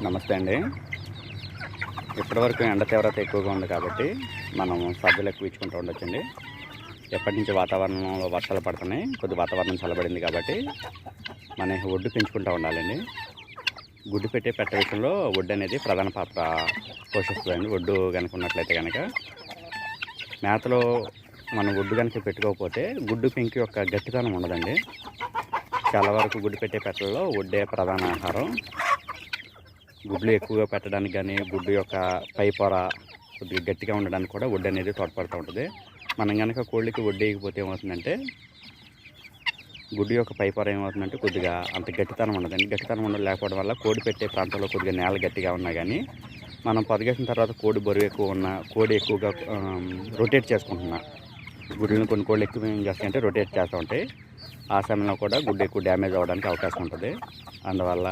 నమస్తే అండి. ఇప్పటివరకు ఎండ తీవ్రత ఎక్కువగా ఉంది కాబట్టి మనం సజ్జలు ఎక్కువ ఇచ్చుకుంటూ ఉండొచ్చండి. ఎప్పటి నుంచి వాతావరణంలో వర్షాలు పడుతున్నాయి, కొద్ది వాతావరణం చల్లబడింది కాబట్టి మన ఒడ్డు పెంచుకుంటూ ఉండాలండి. గుడ్డు పెట్టే పెట్ట విషయంలో ఒడ్డు అనేది ప్రధాన పాత్ర పోషిస్తుందండి. ఒడ్డు కనుక ఉన్నట్లయితే కనుక మేతలో మనం ఒడ్డు కనుక పెట్టుకోకపోతే గుడ్డు పెంకి యొక్క గట్టితనం ఉండదండి. చాలా వరకు గుడ్డు పెట్టే పెట్టలలో ఒడ్డే ప్రధాన ఆహారం. గుడ్లు ఎక్కువగా పెట్టడానికి కానీ గుడ్డు యొక్క పై పొర కొద్దిగా గట్టిగా ఉండడానికి కూడా వడ్డు అనేది తోడ్పడుతూ ఉంటుంది. మనం కనుక కోళ్ళకి వడ్డు వేయకపోతే ఏమవుతుందంటే గుడ్డు యొక్క పై పొర ఏమవుతుందంటే కొద్దిగా అంత గట్టితనం ఉండదండి. గట్టితనం లేకపోవడం వల్ల కోడి పెట్టే ప్రాంతంలో కొద్దిగా నేల గట్టిగా ఉన్నా కానీ మనం పొదిగేసిన తర్వాత కోడి బరువు ఎక్కువ ఉన్న కోడి ఎక్కువగా రొటేట్ చేసుకుంటున్నా గుడ్లను కొన్ని కోళ్ళు ఎక్కువ ఏం చేస్తాయంటే రొటేట్ చేస్తూ ఉంటాయి. ఆ సమయంలో కూడా గుడ్డు ఎక్కువ డ్యామేజ్ అవ్వడానికి అవకాశం ఉంటుంది. అందువల్ల